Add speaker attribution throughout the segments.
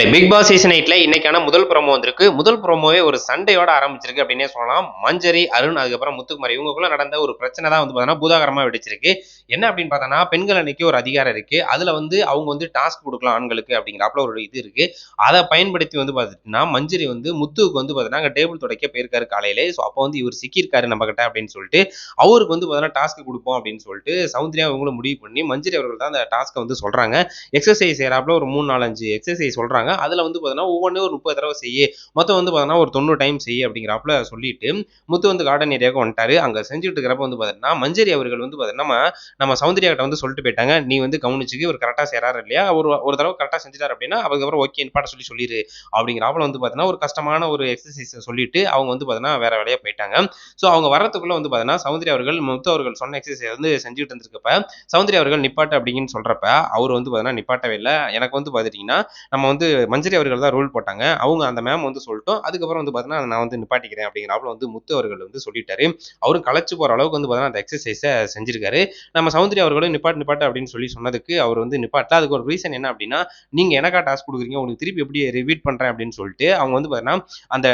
Speaker 1: நண்பர்களே, big Boss season 8ல இன்னைக்கான முதல் ப்ரோமோ வந்திருக்கு. முதல் ப்ரோமோவே ஒரு சண்டையோட ஆரம்பிச்சிருக்கு அப்படின்னே சொல்லலாம். மஞ்சரி, அருண் அதுக்கப்புறம் முத்துக்குமார் இவங்கக்குள்ள நடந்த ஒரு பிரச்சனை தான் வந்து பார்த்தீங்கன்னா பூதாகரமா வெடிச்சிருக்கு. என்ன அப்படின்னு பார்த்தோம்னா, பெண்கள் அணிக்கு ஒரு அதிகாரம் இருக்கு. அதுல வந்து அவங்க வந்து டாஸ்க் குடுக்கலாம் ஆண்களுக்கு அப்படிங்கிறாப்புல ஒரு இது இருக்கு. அத பயன்படுத்தி வந்து பார்த்துட்டீங்கன்னா, மஞ்சரி வந்து முத்துவுக்கு வந்து பார்த்தீங்கன்னா, அங்க டேபிள் துடைக்க போயிருக்காரு காலையிலே. ஸோ அப்போ வந்து இவர் சிக்கியிருக்காரு நம்மகிட்ட அப்படின்னு சொல்லிட்டு, அவருக்கு வந்து பார்த்தீங்கன்னா டாஸ்க் குடுப்போம் அப்படின்னு சொல்லிட்டு சௌந்தர்யா இவங்களும் முடிவு பண்ணி, மஞ்சரி அவர்கள் தான் அந்த டாஸ்க்க வந்து சொல்றாங்க. எக்ஸர்சைஸ் செய்றாப்புல ஒரு 3, 4, 5 எக்ஸர்சைஸ் சொல்றாங்க. அதுல வந்து பார்த்தீங்கன்னா, ஒவ்வொன்னும் ஒரு 30 தடவ செய்யி, மொத்தம் வந்து பார்த்தீங்கன்னா, ஒரு 90 டைம் செய்யி அப்படிங்கிறாப்புல சொல்லிட்டு, முத்து வந்து கார்டன் ஏரியாவுக்கு வந்துட்டாரு. அங்க செஞ்சுட்டு இருக்கிறப்ப வந்து பார்த்தீங்கன்னா, மஞ்சரி அவர்கள் வந்து பார்த்தீங்கன்னா, நம்ம சௌந்தர்யா கிட்ட வந்து சொல்லிட்டு போயிட்டாங்க. "நீ வந்து கவனிச்சுக்க, இவர் கரெக்ட்டா செய்றாரா இல்லையா? ஒரு ஒரு தடவ கரெக்ட்டா செஞ்சுட்டாரு அப்படின்னா, அதுக்கப்புறம் ஓகே நிப்பாட்ட சொல்லிரு." அப்படிங்கிறாப்புல வந்து பார்த்தீங்கன்னா, ஒரு கஷ்டமான ஒரு எக்ஸர்சைஸ சொல்லிட்டு, அவங்க வந்து பார்த்தீங்கன்னா, வேற வேலையா போயிட்டாங்க. ஸோ அவங்க வரத்துக்குள்ள வந்து பார்த்தீங்கன்னா, சௌந்தர்யா அவர்கள் முத்து அவர்கள் சொன்ன எக்ஸர்சைஸ் வந்து செஞ்சுட்டு இருந்திருக்கப்ப, சௌந்தர்யா அவர்கள் நிப்பாட்டு அப்படின்னு சொல்றப்ப, அவரு வந்து பார்த்தீங்கன்னா நிப்பாட்டவே இல்ல. எனக்கு வந்து பார்த்துட்டீங்கன்னா, நம்ம வந்து மஞ்சரி அவர்கள் தான் ரூல் போட்டாங்க. அவங்க அந்த மேம் வந்து சொல்லட்டும். அதுக்கப்புறம் வந்து பார்த்தீங்கன்னா, நான் வந்து நிப்பாட்டிக்கிறேன் அப்படிங்கிறாப்புல வந்து முத்து அவர்கள் வந்து சொல்லிட்டாரு. அவரும் களைச்சு போற அளவுக்கு வந்து பார்த்தீங்கன்னா, அந்த எக்ஸர்சைஸ செஞ்சிருக்காரு. நம்ம சௌந்தர்யா அவர்களும் நிப்பாட்டு, நிப்பாட்டு அப்படின்னு சொல்லி சொன்னதுக்கு அவர் வந்து நிப்பாட்டல. அதுக்கு ஒரு ரீசன் என்ன அப்படின்னா, நீங்க எனக்கா டாஸ்க் குடுக்குறீங்க. உங்களுக்கு திருப்பி எப்படி ரிப்பீட் பண்றேன் அப்படின்னு சொல்லிட்டு, அவங்க வந்து பார்த்தீங்கன்னா, அந்த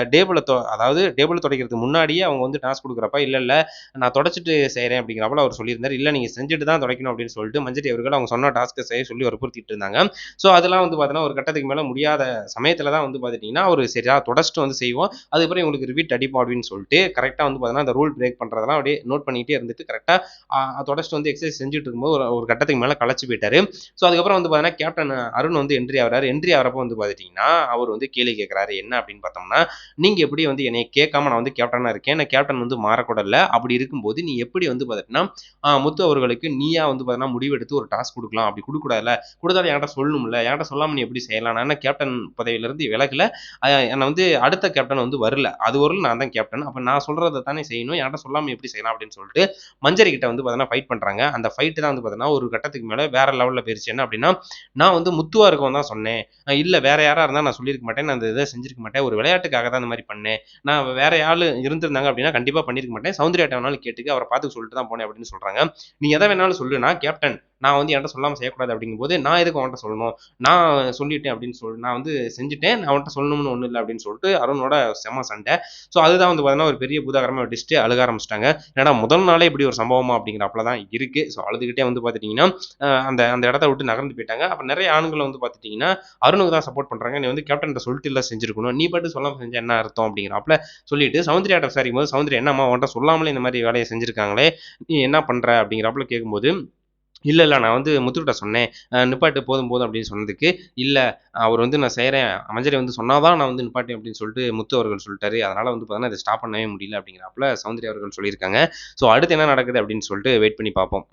Speaker 1: அதாவது டேபிள துடைக்கிறதுக்கு முன்னாடியே அவங்க வந்து டாஸ்க் குடுக்குறப்ப, இல்ல, இல்ல நான் தொடச்சுட்டு செய்றேன் அப்படிங்கிறாப்புல அவர் சொல்லியிருந்தாரு. இல்ல நீங்க செஞ்சுட்டு தான் துடைக்கணும் அப்படின்னு சொல்லிட்டு மஞ்சரி அவர்கள் அவங்க சொன்ன டாஸ்க்க செய்ய சொல்லி வற்புறுத்திட்டு இருந்தாங்க. ஸோ அதெல்லாம் வந்து பார்த்தீங்கன்னா, ஒரு கட்டத்துக்கு மேல முடியாத சமயத்தில தான் வந்து பார்த்துட்டீங்கன்னா, ஒரு சரியா தொடச்சுட்டு வந்து செய்வோம். அதுக்கப்புறம் இவங்களுக்கு ரிப்பீட் அடிப்போம் அப்படின்னு சொல்லிட்டு, கரெக்ட்டா வந்து பார்த்தீங்கன்னா, அந்த ரூல் பிரேக் பண்றதெல்லாம் அப்படியே நோட் பண்ணிட்டே இருந்துட்டு, கரெக்ட்டா தொடச்சுட்டு வந்து எக்சர்சைஸ் செஞ்சுட்டு இருக்கும்போது, ஒரு ஒரு கட்டத்துக்கு மேல களைச்சு போயிட்டாரு. ஸோ அதுக்கப்புறம் வந்து பார்த்தீங்கன்னா, கேப்டன் அருண் வந்து என்ட்ரி ஆகுறாரு. என்ட்ரி ஆகுறப்போ வந்து பார்த்துட்டீங்கன்னா, அவர் வந்து கேள்வி கேட்கிறாரு. என்ன அப்படின்னு பார்த்தோம்னா, "நீங்க எப்படி வந்து என்னைய கேட்காம நான் வந்து கேப்டனா இருக்கேன். நான் கேப்டன் வந்து மாறக்கூடாதுல்ல. அப்படி இருக்கும்போது, நீ எப்படி வந்து பார்த்தீங்கன்னா, முத்து அவர்களுக்கு நீயா வந்து பார்த்தீங்கன்னா, முடிவெடுத்து ஒரு டாஸ்க் குடுக்கலாம். அப்படி குடுக்கக்கூடாதுல்ல. குடுத்தாலும் என்கிட்ட சொல்லணும்ல. என்கிட்ட சொல்லாம நீ எப்படி செய்யலாம்? நான் என்ன கேப்டன் பதவியிலிருந்து விலகல. என்ன வந்து அடுத்த கேப்டன் வந்து வரல. அதுவரையிலும் நான் தான் கேப்டன். அப்ப நான் சொல்றத தானே செய்யணும். என்கிட்ட சொல்லாம எப்படி செய்யலாம்? அப்படின்னு சொல்லிட்டு மஞ்சரி கிட்ட வந்து பார்த்தீங்கன்னா, ஃபைட் பண்றாங்க. அந்த ஃபைட் தான் வந்து பார்த்தீங்கன்னா, ஒரு கட்டத்துக்கு மேல வேற லெவல்ல போயிருச்சு. என்ன அப்படின்னா, நான் வந்து முத்துவா இருக்கவும் தான் சொன்னேன். இல்ல வேற யாரா இருந்தா நான் சொல்லியிருக்க மாட்டேன். நான் அந்த இத செஞ்சிருக்க மாட்டேன். ஒரு விளையாட்டுக்காக தான் இந்த மாரி பண்ணேன். நான் வேற ஆளு இருந்திருந்தாங்க அப்படின்னா, கண்டிப்பா பண்ணியிருக்க மாட்டேன். சௌந்தர்யாட்ட வேணாலும் கேட்டுக்க. அவர பார்த்து சொல்லிட்டு தான் போனேன் அப்படின்னு சொல்றாங்க. நீ எத வேணாலும் சொல்லு. நான் கேப்டன். நான் வந்து என்ட்ட சொல்லாம செய்யக்கூடாது அப்படிங்கும்போது, நான் எதுக்கு உன்ட்ட சொல்லணும்? நான் சொல்லிட்டேன் அப்படின்னு நான் வந்து செஞ்சுட்டேன். நான் உன்ட்ட சொல்லணும்னு ஒண்ணும் இல்ல அப்படின்னு சொல்லிட்டு அருணோட செம்ம சண்டை. ஸோ அதுதான் வந்து பார்த்தீங்கன்னா, ஒரு பெரிய பூதாகரமா வெடிச்சுட்டு அழுக ஆரம்பிச்சுட்டாங்க. என்னடா முதல் நாளே இப்படி ஒரு சம்பவமா அப்படிங்கிறாப்புல தான் இருக்கு. ஸோ அழுதுகிட்டே வந்து பார்த்துட்டீங்கன்னா, அந்த அந்த இடத்த விட்டு நகர்ந்து போயிட்டாங்க. அப்ப நெறைய ஆண்கள் வந்து பார்த்துட்டீங்கன்னா, அருணுக்கு தான் சப்போர்ட் பண்றாங்க. நீ வந்து கேப்டன்ட்ட சொல்லிட்டுல்ல செஞ்சிருக்கணும். நீ பாட்டுக்கு சொல்லாம செஞ்சா என்ன அர்த்தம் அப்படிங்கிறாப்புல சொல்லிட்டு சௌந்தர்யாட்ட விசாரிக்கும்போது, சௌந்தர்யா என்னம்மா உன்ட்ட சொல்லாமலே இந்த மாரி வேலைய செஞ்சிருக்காங்களே, நீ என்ன பண்ற அப்படிங்கிறாப்புல கேட்கும்போது, இல்ல, இல்ல. நான் வந்து முத்துக்கிட்ட சொன்னேன். நிப்பாட்டு போதும், போதும் அப்படின்னு சொன்னதுக்கு, இல்ல அவர் வந்து நான் செய்றேன். மஞ்சரி வந்து சொன்னா தான் நான் வந்து நிப்பாட்டுவேன் அப்படின்னு சொல்லிட்டு முத்து அவர்கள் சொல்லிட்டாரு. அதனால வந்து பார்த்தீங்கன்னா, இத ஸ்டாப் பண்ணவே முடியல அப்படிங்கிறாப்புல சௌந்தர்யா அவர்கள் சொல்லியிருக்காங்க. ஸோ அடுத்து என்ன நடக்குது அப்படின்னு சொல்லிட்டு வெயிட் பண்ணி பார்ப்போம்.